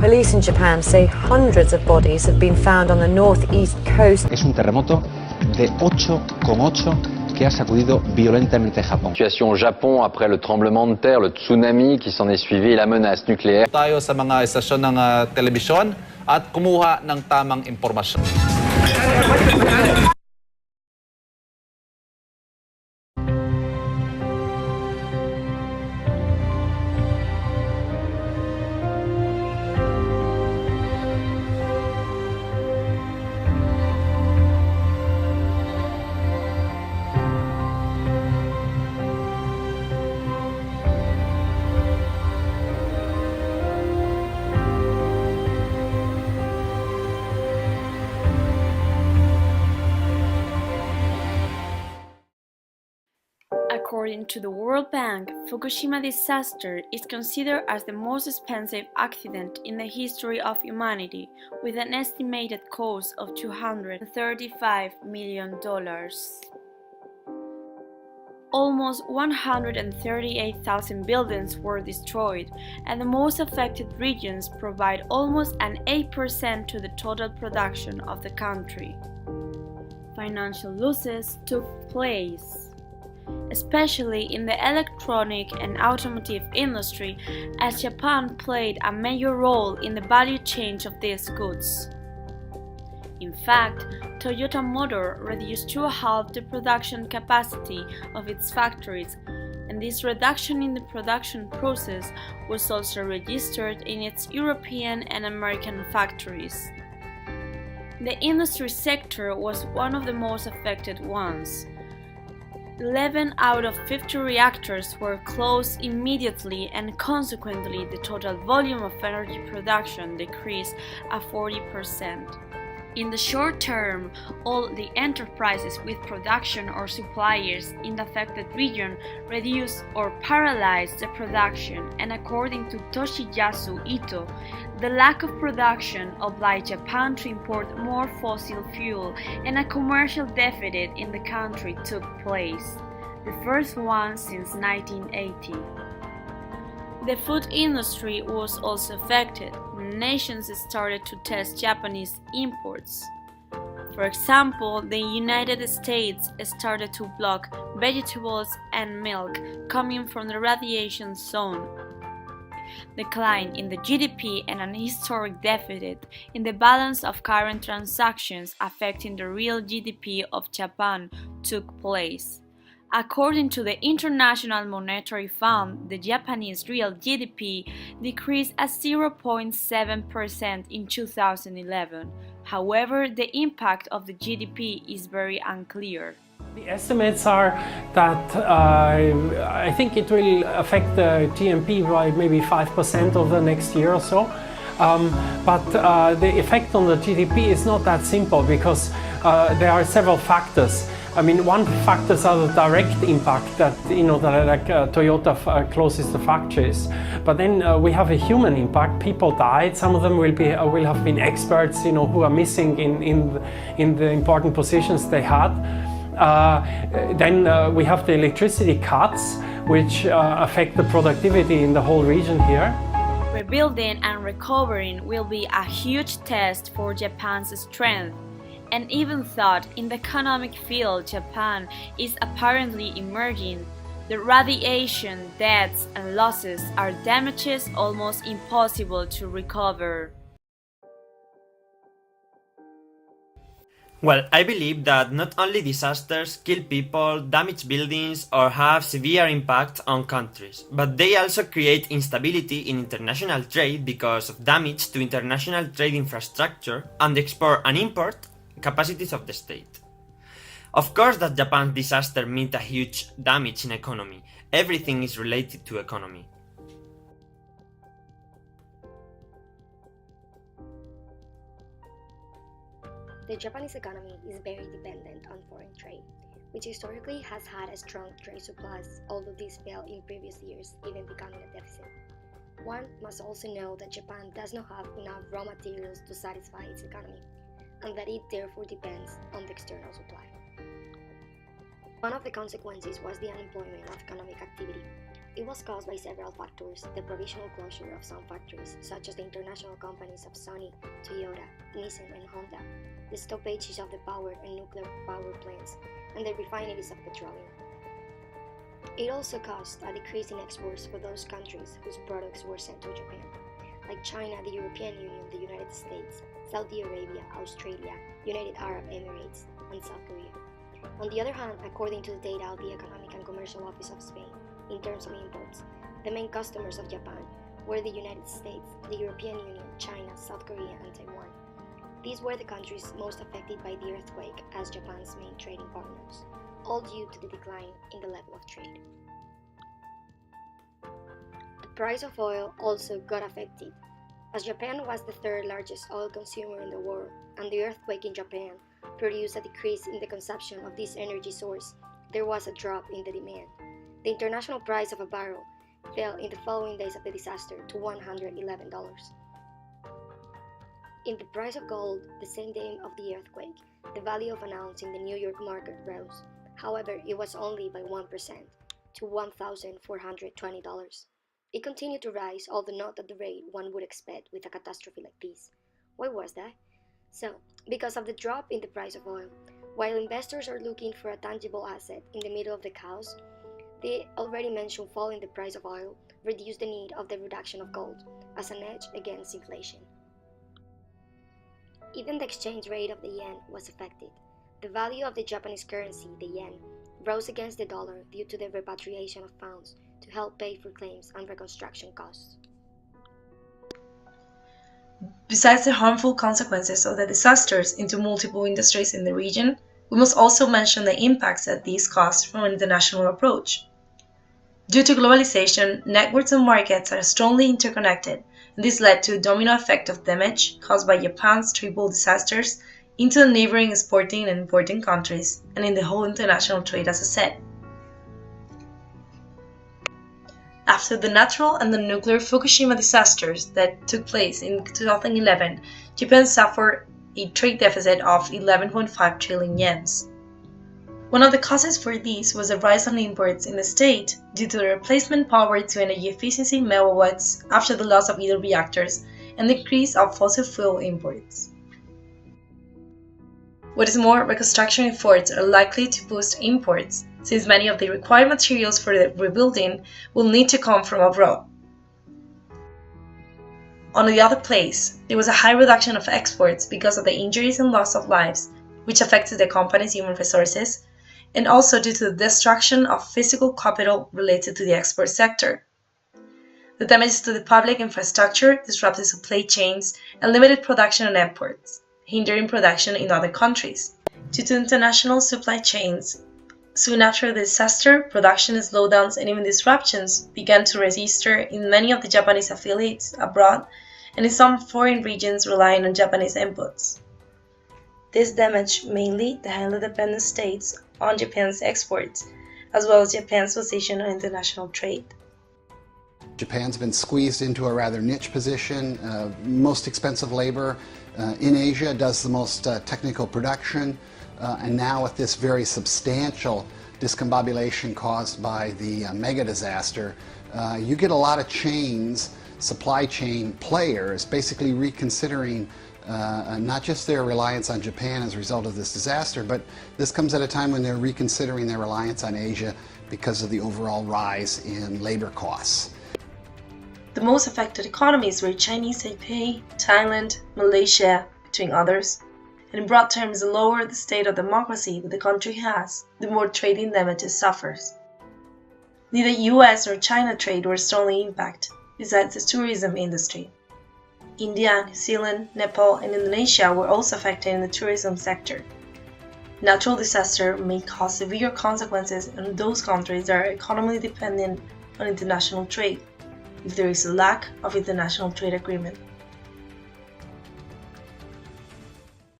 Police in Japan say hundreds of bodies have been found on the northeast coast. Es un terremoto de 8,8 que ha sacudido violentamente Japón. Situation au Japon après le tremblement de terre, le tsunami qui s'en est suivi et la menace nucléaire. Tayo sa mga estasyon ng telebisyon at kumuha ng tamang impormasyon. According to the World Bank, Fukushima disaster is considered as the most expensive accident in the history of humanity, with an estimated cost of $235 million. Almost 138,000 buildings were destroyed, and the most affected regions provide almost an 8% to the total production of the country. Financial losses took place, especially in the electronic and automotive industry, as Japan played a major role in the value chain of these goods. In fact, Toyota Motor reduced to half the production capacity of its factories, and this reduction in the production process was also registered in its European and American factories. The industry sector was one of the most affected ones. 11 out of 50 reactors were closed immediately, and consequently the total volume of energy production decreased at 40%. In the short term, all the enterprises with production or suppliers in the affected region reduced or paralyzed the production, and according to Toshiyasu Ito, the lack of production obliged Japan to import more fossil fuel, and a commercial deficit in the country took place, the first one since 1980. The food industry was also affected. Nations started to test Japanese imports. For example, the United States started to block vegetables and milk coming from the radiation zone. Decline in the GDP and an historic deficit in the balance of current transactions affecting the real GDP of Japan took place. According to the International Monetary Fund, the Japanese real GDP decreased at 0.7% in 2011. However, the impact of the GDP is very unclear. The estimates are that I think it will affect the GNP by maybe 5% over the next year or so. But the effect on the GDP is not that simple, because there are several factors. I mean, one factor is the direct impact that, Toyota closes the factories. But then we have a human impact. People died. Some of them will have been experts, who are missing in the important positions they had. Then we have the electricity cuts, which affect the productivity in the whole region here. Rebuilding and recovering will be a huge test for Japan's strength. And even though in the economic field Japan is apparently emerging, the radiation, deaths and losses are damages almost impossible to recover. Well, I believe that not only disasters kill people, damage buildings, or have severe impact on countries, but they also create instability in international trade because of damage to international trade infrastructure and export and import capacities of the state. Of course that Japan's disaster meant a huge damage in economy. Everything is related to economy. The Japanese economy is very dependent on foreign trade, which historically has had a strong trade surplus, although this fell in previous years, even becoming a deficit. One must also know that Japan does not have enough raw materials to satisfy its economy, and that it therefore depends on the external supply. One of the consequences was the unemployment of economic activity. It was caused by several factors: the provisional closure of some factories, such as the international companies of Sony, Toyota, Nissan, and Honda, the stoppages of the power and nuclear power plants, and the refineries of petroleum. It also caused a decrease in exports for those countries whose products were sent to Japan, like China, the European Union, the United States, Saudi Arabia, Australia, United Arab Emirates, and South Korea. On the other hand, according to the data of the Economic and Commercial Office of Spain, in terms of imports, the main customers of Japan were the United States, the European Union, China, South Korea, and Taiwan. These were the countries most affected by the earthquake as Japan's main trading partners, all due to the decline in the level of trade. The price of oil also got affected, as Japan was the third largest oil consumer in the world, and the earthquake in Japan produced a decrease in the consumption of this energy source. There was a drop in the demand. The international price of a barrel fell in the following days of the disaster to $111. In the price of gold, the same day of the earthquake, the value of an ounce in the New York market rose. However, it was only by 1% to $1,420. It continued to rise, although not at the rate one would expect with a catastrophe like this. Why was that? So, because of the drop in the price of oil, while investors are looking for a tangible asset in the middle of the chaos, the already mentioned fall in the price of oil reduced the need of the reduction of gold as an edge against inflation. Even the exchange rate of the yen was affected. The value of the Japanese currency, the yen, rose against the dollar due to the repatriation of funds to help pay for claims and reconstruction costs. Besides the harmful consequences of the disasters into multiple industries in the region, we must also mention the impacts that these caused from an international approach. Due to globalization, networks and markets are strongly interconnected, and this led to a domino effect of damage caused by Japan's triple disasters into the neighboring exporting and importing countries, and in the whole international trade as a set. After the natural and the nuclear Fukushima disasters that took place in 2011, Japan suffered a trade deficit of 11.5 trillion yens. One of the causes for this was a rise on imports in the state due to the replacement power to energy efficiency megawatts after the loss of idle reactors and the increase of fossil fuel imports. What is more, reconstruction efforts are likely to boost imports, since many of the required materials for the rebuilding will need to come from abroad. On the other place, there was a high reduction of exports because of the injuries and loss of lives, which affected the company's human resources, and also due to the destruction of physical capital related to the export sector. The damages to the public infrastructure disrupted supply chains and limited production and imports, hindering production in other countries. Due to international supply chains, soon after the disaster, production slowdowns and even disruptions began to register in many of the Japanese affiliates abroad and in some foreign regions relying on Japanese inputs. This damaged mainly the highly dependent states on Japan's exports, as well as Japan's position on international trade. Japan's been squeezed into a rather niche position. Most expensive labor in Asia does the most technical production, and now with this very substantial discombobulation caused by the mega disaster, you get a lot of chains, supply chain players, basically reconsidering not just their reliance on Japan as a result of this disaster, but this comes at a time when they're reconsidering their reliance on Asia because of the overall rise in labor costs. The most affected economies were Chinese Taipei, Thailand, Malaysia, between others, and in broad terms, the lower the state of democracy that the country has, the more trading damage it suffers. Neither US or China trade were strongly impacted, besides the tourism industry. India, New Zealand, Nepal, and Indonesia were also affected in the tourism sector. Natural disaster may cause severe consequences in those countries that are economically dependent on international trade, if there is a lack of international trade agreement.